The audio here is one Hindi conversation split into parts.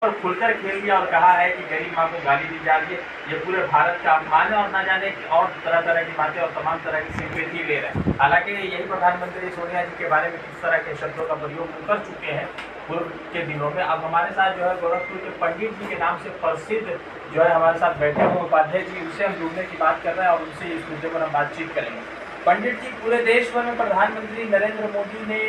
और खुलकर खेल दिया और कहा है कि गरीब माँ को गाली दी जा रही है, ये पूरे भारत का अपमान है और ना जाने और तरह तरह की बातें और तमाम तरह की सिंपैथी ले रहे हैं। हालांकि यही प्रधानमंत्री सोनिया जी के बारे में किस तरह के शब्दों का प्रयोग कर चुके हैं पूर्व के दिनों में। अब हमारे साथ जो है गोरखपुर के पंडित जी के नाम से प्रसिद्ध जो है हमारे साथ बैठे हुए उपाध्याय जी, उनसे हम जुड़ने की बात कर रहे हैं और उनसे इस मुद्दे पर हम बातचीत करेंगे। पंडित जी, पूरे देश भर में प्रधानमंत्री नरेंद्र मोदी ने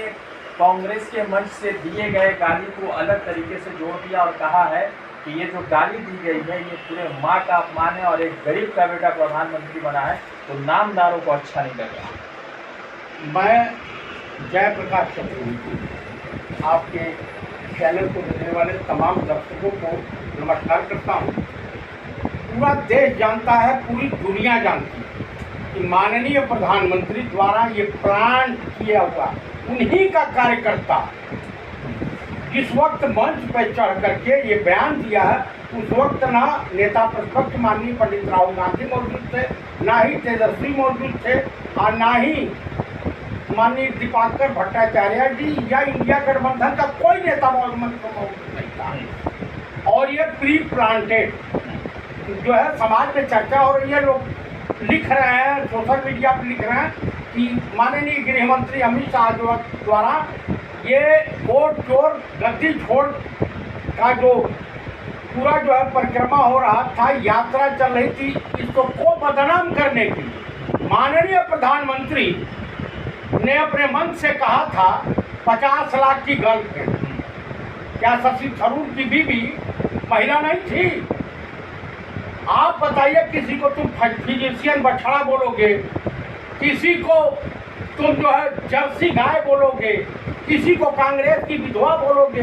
कांग्रेस के मंच से दिए गए गाली को अलग तरीके से जोड़ दिया और कहा है कि ये जो गाली दी गई है ये पूरे माँ का अपमान है और एक गरीब का बेटा प्रधानमंत्री बना है तो नामदारों को अच्छा नहीं लगा। मैं जयप्रकाश चतुर्वेदी आपके चैनल को देखने वाले तमाम दर्शकों को नमस्कार करता हूँ। पूरा देश जानता है, पूरी दुनिया जानती है कि माननीय प्रधानमंत्री द्वारा ये प्लान किया हुआ उन्हीं का कार्यकर्ता जिस वक्त मंच पर चढ़ करके ये बयान दिया है, उस वक्त ना नेता प्रतिपक्ष माननीय पंडित राहुल गांधी मौजूद थे, ना ही तेजस्वी मौजूद थे और ना ही माननीय दीपांकर भट्टाचार्य जी या इंडिया गठबंधन का कोई नेता मौजूद नहीं था। और ये प्री प्लांटेड जो है समाज में चर्चा हो रही है, लोग लिख रहे हैं, सोशल मीडिया पर लिख रहे हैं कि माननीय गृह मंत्री अमित शाह द्वारा ये वोट चोर गद्दी छोड़ का जो पूरा जो है परिक्रमा हो रहा था, यात्रा चल रही थी, इसको को बदनाम करने की माननीय प्रधानमंत्री ने अपने मन से कहा था 50 लाख की गर्लफ्रेंड। क्या शशि थरूर की बीवी महिला नहीं थी? आप बताइए, किसी को तुम फिजिशियन बछड़ा बोलोगे, किसी को तुम जो है जर्सी गाय बोलोगे, किसी को कांग्रेस की विधवा बोलोगे,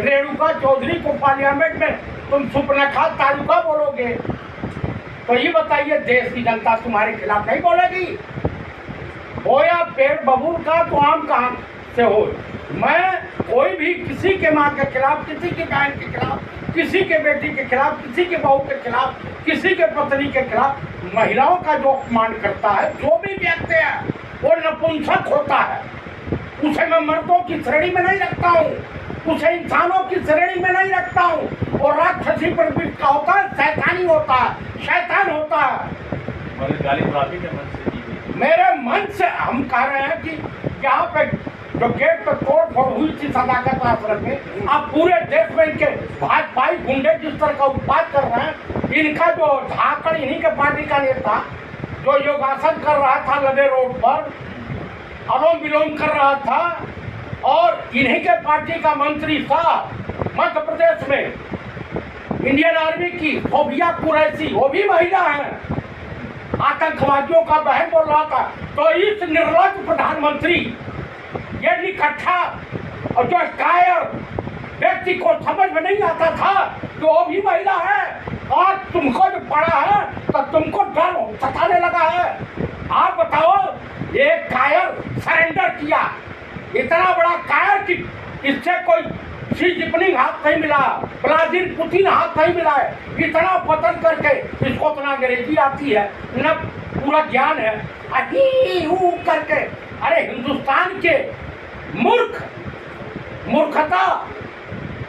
रेणुका चौधरी को पार्लियामेंट में तुम सुपनखा तालुका बोलोगे, तो ये बताइए देश की जनता तुम्हारे खिलाफ नहीं बोलेगी? हो या पेड़ बबूल का तो आम कहाँ से हो। मैं कोई भी किसी के माँ के खिलाफ, किसी की बहन के खिलाफ, किसी के बेटी के खिलाफ, किसी के बहू के खिलाफ, किसी के पत्नी के खिलाफ, महिलाओं का जो अपमान करता है, जो भी व्यक्ति है वो नपुंसक होता है, उसे मैं मर्दों की श्रेणी में नहीं रखता हूँ, उसे इंसानों की श्रेणी में नहीं रखता हूँ। और राक्षसी प्रवृत्ति का होता है, शैतानी होता है, शैतान होता है। मेरे मन से हम कह रहे हैं कि यहाँ पे जो गेट पर तोड़ फोड़ हुई थी सदाकत आश्रम में, अब पूरे देश में इनके भाई गुंडे जिस तरह का उत्पाद कर रहे हैं, इनका जो झाकड़ इन्हीं के पार्टी का नेता जो योगासन कर रहा था लबे रोड पर, अनुलोम विलोम कर रहा था, और इन्हीं के पार्टी का मंत्री साहब मध्य प्रदेश में इंडियन आर्मी की फोबिया कुरैशी, वो भी महिला है, आतंकवादियों का बहन बोल रहा था। तो इस निर्लज प्रधानमंत्री ये निकट्ठा और जो कायर व्यक्ति को समझ में नहीं आता था कि वो भी महिला है, और तुमको जो पड़ा है तो तुमको डर सताने लगा है। आप बताओ, ये कायर सरेंडर किया, इतना बड़ा कायर कि इससे कोई शी जिनपिंग हाथ नहीं मिला, व्लादिमीर पुतिन हाथ नहीं मिला है, इतना पतन करके इसको इतना अंग्रेजी आती है न पूरा ज्ञान है, करके। अरे हिंदुस्तान के मूर्खता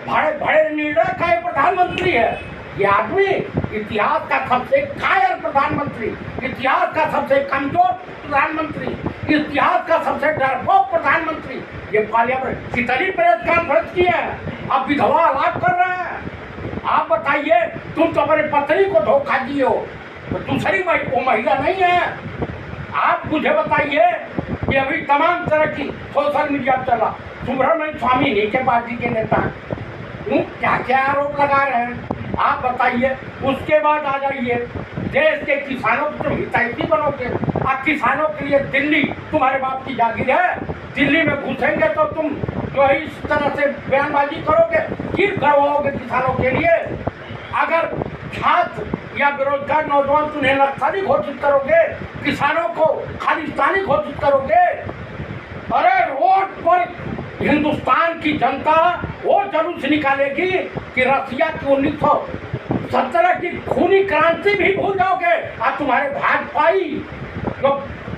बड़े बड़े निर्णय का प्रधानमंत्री है ये आदमी, इतिहास का सबसे कायर प्रधानमंत्री, इतिहास का सबसे कमजोर प्रधानमंत्री, इतिहास का सबसे डरपोक प्रधानमंत्री। ये पार्लियामेंट कितनी प्रेस कॉन्फ्रेंस की है, आप विधवा आलाप कर रहे हैं। आप बताइए, तुम तो अपने पत्नी को धोखा दिए हो, तो दूसरी वो महिला नहीं है। आप मुझे बताइए कि अभी तमाम तरह की सोशल मीडिया चला, सुब्रमण्यम स्वामी नीचे पार्टी के नेता क्या क्या आरोप लगा रहे हैं, आप बताइए। उसके बाद आ जाइए, देश के किसानों को तुम हितैषी बनोगे, अब किसानों के लिए दिल्ली तुम्हारे बाप की जागीर है, दिल्ली में घुसेंगे तो तुम जो है इस तरह से बयानबाजी करोगे, गिर करवाओगे किसानों के लिए। अगर छात्र या बेरोजगार नौजवान तुम्हें नक्सली घोषित करोगे, किसानों को खालिस्तानी घोषित करोगे, अरे रोड पर हिंदुस्तान की जनता वो जुलूस निकालेगी कि रसिया की 1917 की खूनी क्रांति भी भूल जाओगे। और तुम्हारे भाजपाई जो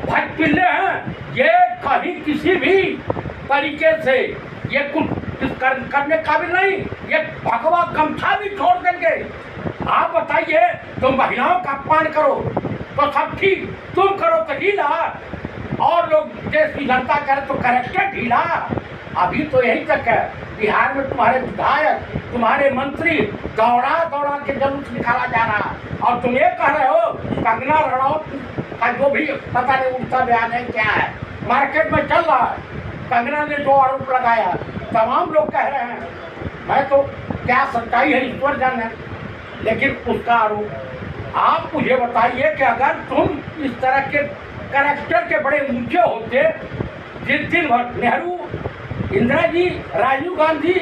भटपिल्ले हैं, ये कहीं किसी भी तरीके से ये कुछ करने काबिल नहीं, ये भगवा गमछा भी छोड़ देंगे। आप बताइए, तुम महिलाओं का अपमान करो तो सब ठीक, तुम करो तो ढीला, और लोग देश की जनता करे तो करेक्टर ढीला। अभी तो यही तक है, बिहार में तुम्हारे विधायक, तुम्हारे मंत्री दौड़ा दौड़ा के जुलूस निकाला जा रहा, और तुम ये कह रहे हो कंगना रनौत का जो भी पता नहीं उनका बयान है क्या है, मार्केट में चल रहा है। कंगना ने जो आरोप लगाया तमाम लोग कह रहे हैं, मैं तो क्या सच्चाई है ईश्वर जाने, लेकिन उसका आरोप आप मुझे बताइए कि अगर तुम इस तरह के कैरेक्टर के बड़े ऊंचे होते, जिस दिन भर नेहरू, इंदिरा जी, राजीव गांधी,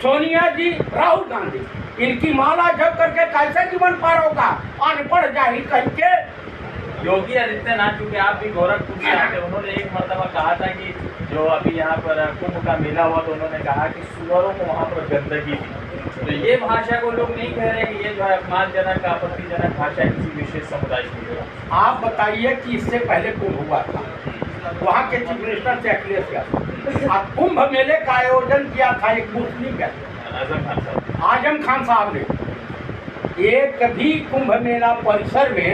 सोनिया जी, राहुल गांधी, इनकी माला जप करके कैसे जीवन पार होगा? अनपढ़ जाहिल कह के। योगी आदित्यनाथ, चूंकि आप भी गोरखपुर से आते, उन्होंने एक मरतबा कहा था कि जो अभी यहाँ पर कुंभ का मेला हुआ, तो उन्होंने कहा कि सुअरों को वहाँ पर गंदगी थी। तो ये भाषा को लोग नहीं कह रहे कि ये जो है अपमानजनक, आपत्तिजनक भाषा किसी विशेष समुदाय की है। आप बताइए कि इससे पहले कुंभ हुआ था, वहाँ के चीफ मिनिस्टर थे अखिलेश यादव, कुंभ मेले का आयोजन किया था एक मुस्लिम व्यक्ति, आजम खान साहब ने। एक भी कुंभ मेला परिसर में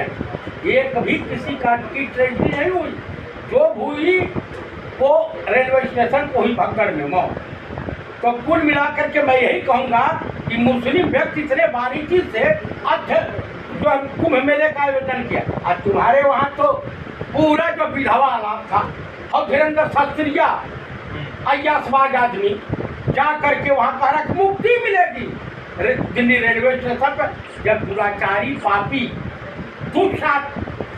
एक भी किसी का की ट्रेजेडी नहीं हुई, जो हुई वो रेलवे स्टेशन को ही भगदड़ में मौत। तो कुल मिलाकर के मैं यही कहूँगा कि मुस्लिम व्यक्ति इतने बारीकी से जो कुंभ मेले का आयोजन किया, और तुम्हारे वहाँ तो पूरा जो विधवा आलाप था, और धीरेन्द्र शास्त्रिया अय्यासबाज आदमी जा करके वहाँ कह रहा कि मुक्ति मिलेगी दिल्ली रेलवे स्टेशन पर। जब दुराचारी पापी दूसरा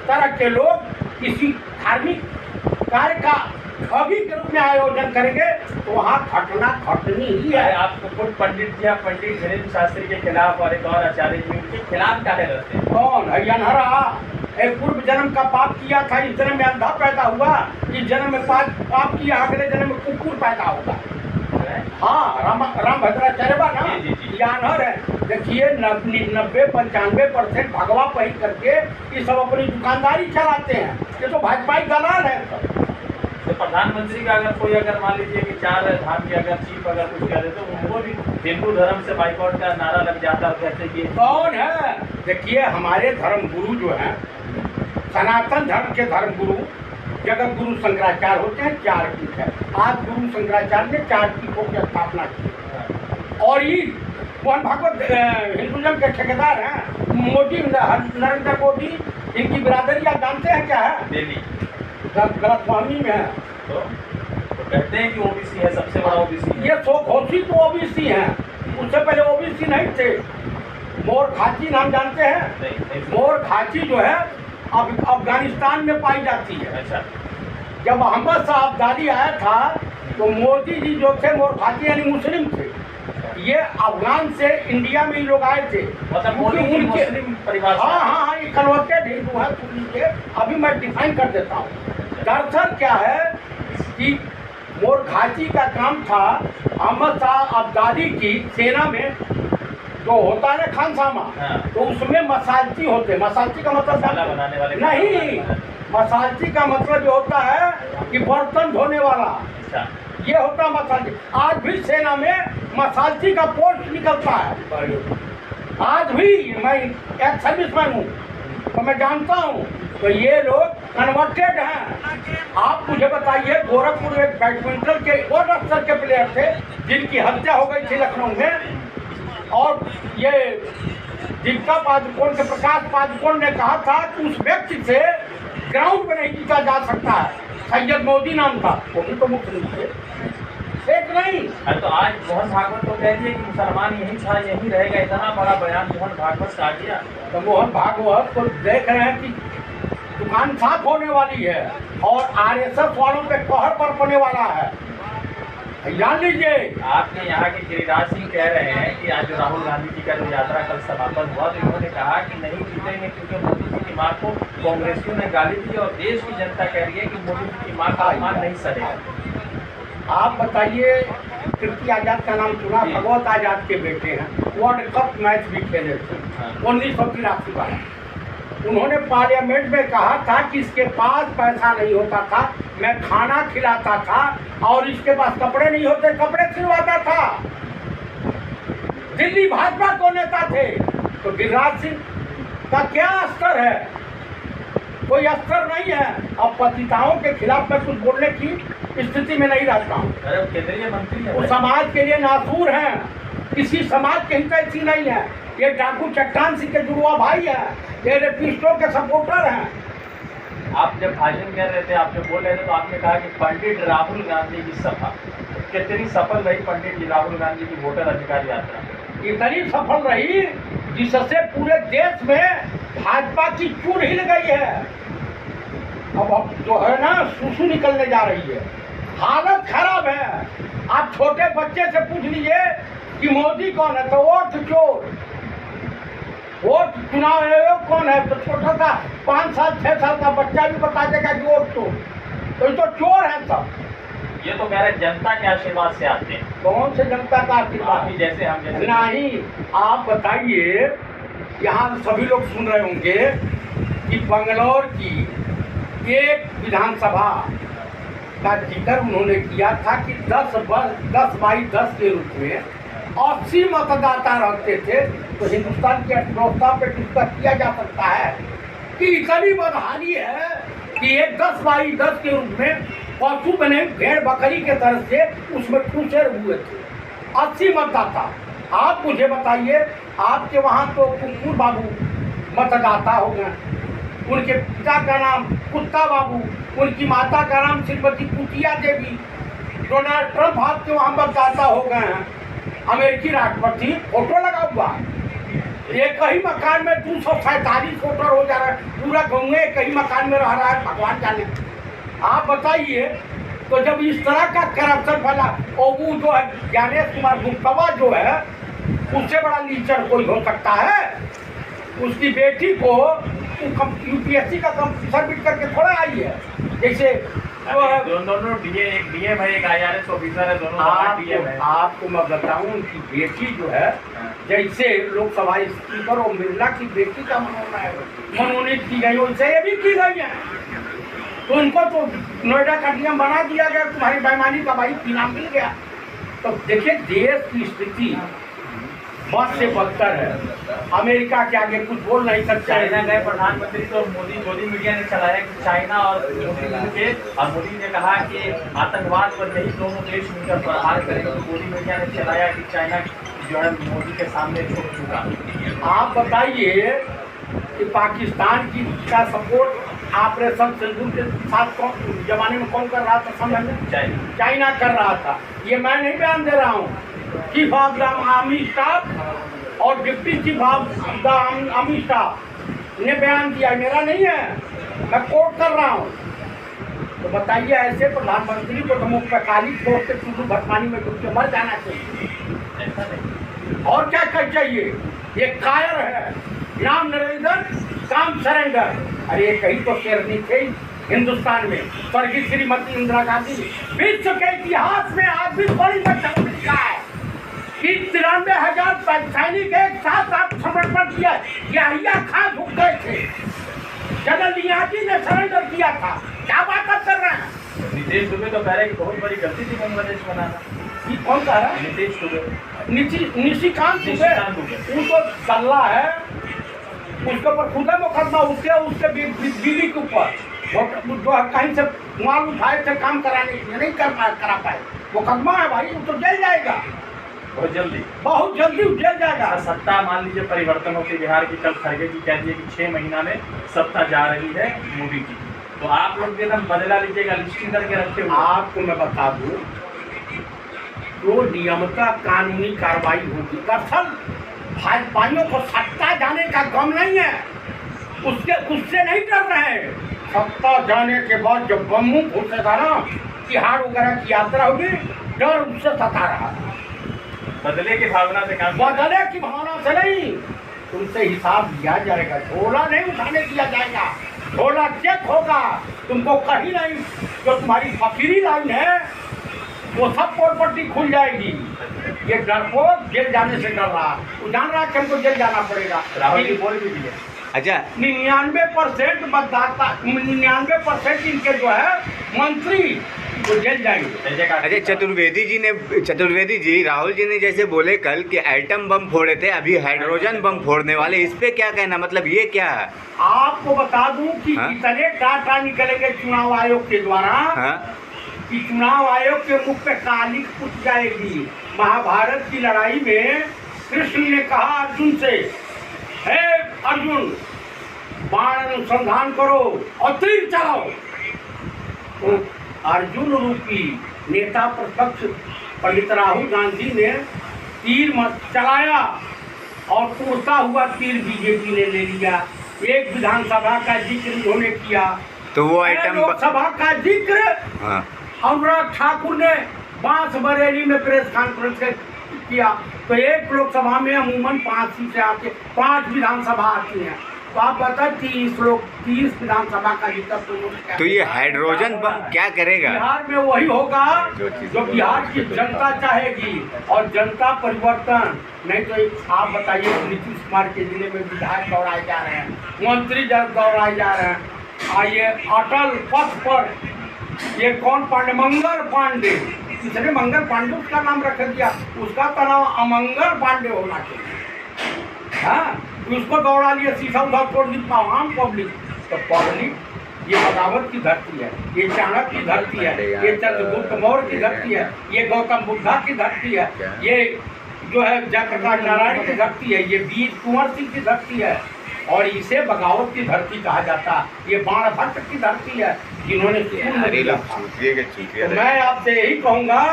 तरह के लोग किसी धार्मिक कार्य का ठगी के रूप में आयोजन करेंगे तो वहाँ घटना घटनी ही है। आपको खुद पंडित जी, पंडित धीरेन्द्र शास्त्री के खिलाफ और एक और आचार्य जी, उनके खिलाफ काहे रहते हैं? कौन है? अनहरा एक पूर्व जन्म का पाप किया था, इस जन्म में अंधा पैदा हुआ, इस जन्म में पाप किया, अगले जन्म में कुकुर पैदा होगा। हाँ, राम भद्राचार्य ना ये अनहर है। देखिए 90-95% भगवा पहन करके ये सब अपनी दुकानदारी चलाते हैं, ये तो भाजपाई दलाल है। तो प्रधानमंत्री का अगर कोई अगर मान लीजिए कि 4 धाम की अगर चीफ अगर कुछ कह दे तो उनको भी हिंदू धर्म से बाइकआउट का नारा लग जाता है, कहते कि कौन है? देखिए हमारे धर्म गुरु जो हैं, सनातन धर्म के धर्म गुरु जगत गुरु शंकराचार्य होते हैं, 4 पीठ है। आज गुरु शंकराचार्य ने 4 पीठों की स्थापना की, और ये मोहन भागवत हिंदुज़म के ठेकेदार हैं। मोदी, नरेंद्र मोदी, इनकी बिरादरी आप जानते हैं क्या है? दिल्ली गलतफहमी में है। तो कहते हैं कि ओबीसी है, सबसे बड़ा ओबीसी। ये सो घोषित तो ओबीसी हैं, उससे पहले ओबीसी नहीं थे। मोर घाटी नाम जानते हैं? नहीं। मोर घाटी जो है अब अफगानिस्तान में पाई जाती है। अच्छा। जब अहमद साहब दादी आया था तो मोदी जी जो थे मोर घाटी यानी मुस्लिम थे, ये अफगान से इंडिया में ही लोग आए थे। मतलब मोदी जी मुस्लिम परिवार से? हाँ, ये कन्वर्टेड हिंदू है। सुन लीजिए, अभी मैं डिफाइन कर देता हूँ। दरअसल क्या है कि मोर घाटी का काम था अहमद साहब अब्दाली की सेना में जो होता है ना खानसामा, तो उसमें मसालची होते। मसालची का मतलब बनाने वाले नहीं, मसालची का मतलब जो होता है कि बर्तन धोने वाला। अच्छा। ये होता है मसालची। आज भी सेना में मसालची का पोस्ट निकलता है। आज भी मैं एक सर्विसमैन हूँ तो मैं जानता हूँ। तो ये लोग कन्वर्टेड हैं। आप मुझे बताइए, गोरखपुर में बैडमिंटन के और स्तर के प्लेयर थे जिनकी हत्या हो गई थी लखनऊ में, और ये दीपिका पादुकोण के प्रकाश पादुकोण ने कहा था कि उस व्यक्ति से ग्राउंड पर नहीं जीता जा सकता है। सैयद मोदी नाम था, वो भी तो मुस्लिम थे, एक नहीं। तो आज मोहन भागवत तो कह दिए कि मुसलमान यही था, यही रहेगा, इतना बड़ा बयान मोहन भागवत का आ गया। तो मोहन भागवत को देख रहे हैं कि दुकान साफ होने वाली है और आरएसएस वालों पे कहर बरपने वाला है। जान लीजिए। आपके यहाँ के गिरिराज सिंह कह रहे हैं कि आज जो राहुल गांधी जी का जो यात्रा कल समापन हुआ, तो इन्होंने कहा कि नहीं जीतेंगे क्योंकि मोदी जी की मां को कांग्रेसियों ने गाली दी और देश की जनता कह रही है कि मोदी जी की मां का अपमान नहीं सहेगा। आप बताइए, कीर्ति आजाद का नाम सुना? भगवत आजाद के बेटे हैं, वर्ल्ड कप मैच भी खेले थे 1983 का। उन्होंने पार्लियामेंट में कहा था कि इसके पास पैसा नहीं होता था, मैं खाना खिलाता था, और इसके पास कपड़े नहीं होते, कपड़े सिलवाता था। दिल्ली भाजपा को नेता थे। तो गिरिराज सिंह का क्या स्तर है? कोई स्तर नहीं है। अब पतिताओं के खिलाफ मैं कुछ बोलने की स्थिति में नहीं रहता हूँ। केंद्रीय मंत्री है, वो समाज के लिए नासूर हैं, किसी समाज के हित ऐसी नहीं है। ये डाकू चट्टान सिंह के जुड़वा भाई है, ये रेपिस्टों के सपोर्टर हैं। आप जब भाषण कर रहे थे, आप जब बोल रहे थे, तो आपने कहा कि पंडित राहुल गांधी की सभा कितनी सफल रही? पंडित जी राहुल गांधी की वोटर अधिकार यात्रा इतनी सफल रही जिससे पूरे देश में भाजपा की चूड़ हिल गई है। अब जो है ना, सुसु निकलने जा रही है, हालत खराब है। आप छोटे बच्चे से पूछ लीजिए कि मोदी कौन है, तो वोट चोर। वोट चुनाव आयोग कौन है, तो छोटा सा 5 साल 6 साल का बच्चा भी बता देगा कि वोट चोर। तो ये तो चोर है सब। ये तो कह रहे जनता के आशीर्वाद से आते हैं। कौन से जनता का आशीर्वाद? आप जैसे हम जैसे नहीं, आप बताइए, यहाँ सभी लोग सुन रहे होंगे कि बंगलौर की एक विधानसभा का जिक्र उन्होंने किया था कि 10/10 के रूप में 80 मतदाता रहते थे। तो हिंदुस्तान की अर्थव्यवस्था पे डिस्कस किया जा सकता है कि इतनी बदहाली है कि एक 10/10 के रूप में पशु बने भेड़ बकरी के तरह से उसमें ठूसे हुए थे 80 मतदाता। आप मुझे बताइए, आपके वहाँ तो कुकुर बाबू मतदाता हो गए, उनके पिता का नाम कुत्ता बाबू, उनकी माता का नाम श्रीमती कुतिया देवी। डोनाल्ड ट्रंप आपके वहाँ मतदाता हो गए हैं, अमेरिकी राष्ट्रपति, फोटो लगा हुआ। एक ही मकान में 247 वोटर हो जा रहा है, पूरा गाँव एक ही मकान में रह रहा है, भगवान जाने। आप बताइए, तो जब इस तरह का करप्शन फैला, और वो जो है ज्ञानेश कुमार गुप्ता जो है, उससे बड़ा लीचर कोई हो सकता है? उसकी बेटी को यूपीएससी का कंपटीशन बिट करके थोड़ा आई है। जैसे दोनों डीए, एक डीएम है, एक आईआरएस ऑफिसर है, दोनों डीएम है। आपको मैं बताऊं, उनकी बेटी जो है, जैसे लोकसभा स्पीकर ओम बिरला की बेटी का मनोनीत की गई, वैसे ये भी की गई है। तो इनको तो नोएडा का नियम बना दिया गया, तुम्हारी बेईमानी का भाई इनाम मिल गया। तो देखिए, देश की स्थिति बस से बदतर है। अमेरिका के आगे कुछ बोल नहीं सकते। चाइना गए प्रधानमंत्री, तो मोदी मीडिया ने चलाया कि चाइना और मोदी मिलके, और मोदी ने कहा कि आतंकवाद पर यही दोनों देश मिलकर प्रहार करेंगे। मोदी मीडिया ने चलाया कि चाइना जो है मोदी के सामने झुक चुका। आप बताइए कि पाकिस्तान की का सपोर्ट ऑपरेशन सिंधु के साथ कौन जमाने में कौन कर रहा था? समझ में चाइना कर रहा था। ये मैं नहीं बयान दे रहा हूँ, chief of the army staff और deputy chief of the army staff ने बयान दिया, मेरा नहीं है, मैं कोट कर रहा हूँ। तो बताइए, ऐसे प्रधानमंत्री को तो मुख्यकाली छोड़ के शुरू भटमानी में डूब के मर जाना चाहिए। और क्या कर चाहिए? ये कायर है, नाम नरेंद्र, काम सरेंडर। अरे कहीं तो शेरनी थे हिंदुस्तान में, स्वर्गीय श्रीमती इंदिरा गांधी। विश्व के इतिहास में आज भी बड़ी घटना लिखा है कि 93,000 सैनिक एक साथ समर्पण किया। याहिया खान झुक गए थे, जनरल नियाजी ने सरेंडर किया था। क्या बात कर रहे हैं? नीतीश दुबे तो कह रहे हैं कि बहुत बड़ी गलती थी बांग्लादेश बनाना। कौन कह रहा है? नीतीश दुबे, निशिकांत दुबे, उनको दल्ला है, उसके ऊपर खुदा मुकदमा, उसके बीवी के ऊपर जो कहीं से माल उठाए थे काम कराने के लिए, नहीं करा पाए, मुकदमा है भाई, वो तो जेल जाएगा बहुत जल्दी जेल जाएगा। सत्ता मान लीजिए परिवर्तन होती बिहार की, कल खड़गे की कह दिए कि 6 महीना में सत्ता जा रही है मोदी की, तो आप लोग एकदम बदला लीजिएगा, लिस्टिंग करके रखे हुए। आपको मैं बता दूं, जो नियमता कानूनी कार्रवाई होगी, दरअसल भाजपाइयों को सत्ता जाने का गम नहीं है, उससे नहीं डर रहे हैं। सत्ता जाने के बाद जब बम्बू फूटेगा ना, तिहाड़ वगैरह की यात्रा होगी, डर उससे सता रहा। बदले की भावना से काम, बदले की भावना से नहीं, तुमसे हिसाब लिया जाएगा, झोला नहीं उठाने दिया जाएगा, झोला चेक होगा। तुमको कहीं नहीं, जो तुम्हारी फकीरी लाइन है वो सब प्रॉपर्टी खुल जाएगी। ये डरपोक जेल जाने से डर रहा, वो जान रहा है कि हमको जेल जाना पड़ेगा। राहुल जी बोल भी दिए, अच्छा 99% मतदाता 99% इनके जो है मंत्री वो जेल जाएंगे। अच्छा चतुर्वेदी जी राहुल जी ने जैसे बोले कल कि एटम बम फोड़े थे, अभी हाइड्रोजन बम फोड़ने वाले, इस पे क्या कहना, मतलब ये क्या है? आपको बता दूं कि हाँ? इतने डाटा निकलेंगे चुनाव आयोग के द्वारा हाँ? कि चुनाव आयोग के मुख पे कालिक पुट जाएगी। महाभारत की लड़ाई में कृष्ण ने कहा अर्जुन से, हे अर्जुन बाण अनुसंधान करो और तीर चलाओ। तो अर्जुन रूपी नेता प्रतिपक्ष पंडित राहुल गांधी ने तीर मत चलाया और उड़ता हुआ तीर बीजेपी ने ले लिया। एक विधानसभा का जिक्र उन्होंने किया, तो वो आइटम लोकसभा का जिक्र हाँ। अनुराग ठाकुर ने बांसबरेली में प्रेस कॉन्फ्रेंस किया। तो एक लोकसभा में अमूमन 5 सीटें आती, 5 विधानसभा आती हैं। तो आप बताए 30 विधानसभा का जिक्र तो ये हाइड्रोजन बम क्या करेगा? बिहार में वही होगा जो बिहार की जनता चाहेगी और जनता परिवर्तन। नहीं तो आप बताइए नीतीश कुमार के जिले में विधायक दौड़ाए जा रहे हैं, मंत्री दौड़ाए जा रहे हैं। आइए अटल पथ पर ये कौन पांडे, मंगल पांडे, इसने मंगल पांडे उसका नाम रख दिया, उसका तो नाम अमंगल पांडे होना चाहिए। हाँ, उसको दौड़ा लिया, शीशा उधर तोड़ दी आम पब्लिक। तो पब्लिक ये बगावत की धरती है, ये चाणक्य की धरती है, ये चंद्रगुप्त मौर्य की धरती है, ये गौतम बुद्धा की धरती है, ये जो है जयप्रकाश नारायण की धरती है, ये वीर कुंवर सिंह की धरती है और इसे बगावत की धरती कहा जाता है। ये बाणभट्ट की धरती है जिन्होंने तो मैं आपसे यही कहूँगा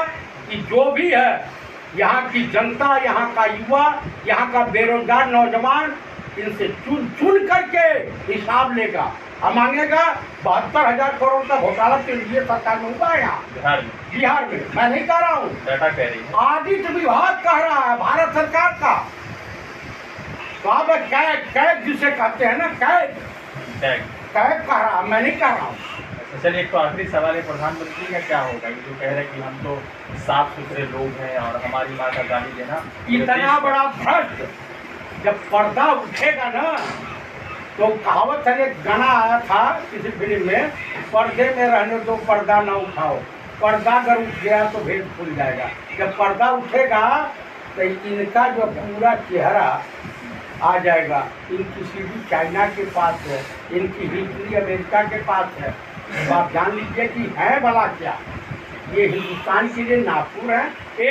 कि जो भी है यहाँ की जनता, यहाँ का युवा, यहाँ का बेरोजगार नौजवान इनसे चुन करके हिसाब लेगा और मांगेगा। 72,000 करोड़ का घोटाला केंद्रीय सरकार में हुआ है यहाँ बिहार में, मैं नहीं कह रहा हूँ, डाटा कह रही है, आदित्य विभाग कह रहा है, भारत सरकार का। तो आप कैग जिसे कहते हैं ना, कैग कह रहा, मैं नहीं कह रहा हूँ। चलिए एक तो आखिरी सवाल है, प्रधानमंत्री का क्या होगा? ये जो कह रहे हैं कि हम तो साफ सुथरे लोग हैं और हमारी माँ का गाली देना, इतना बड़ा भ्रष्ट, जब पर्दा उठेगा ना, तो कहावत है, एक गाना आया था किसी फिल्म में, पर्दे में रहने दो पर्दा ना उठाओ, पर्दा अगर उठ गया तो भेद खुल जाएगा। जब पर्दा उठेगा तो इनका जो पूरा चेहरा आ जाएगा। इनकी सीढ़ी चाइना के पास है, इनकी हिस्ट्री अमेरिका के पास है। तो आप जान लीजिए कि है भला क्या, ये हिंदुस्तान के लिए नागपुर है। एक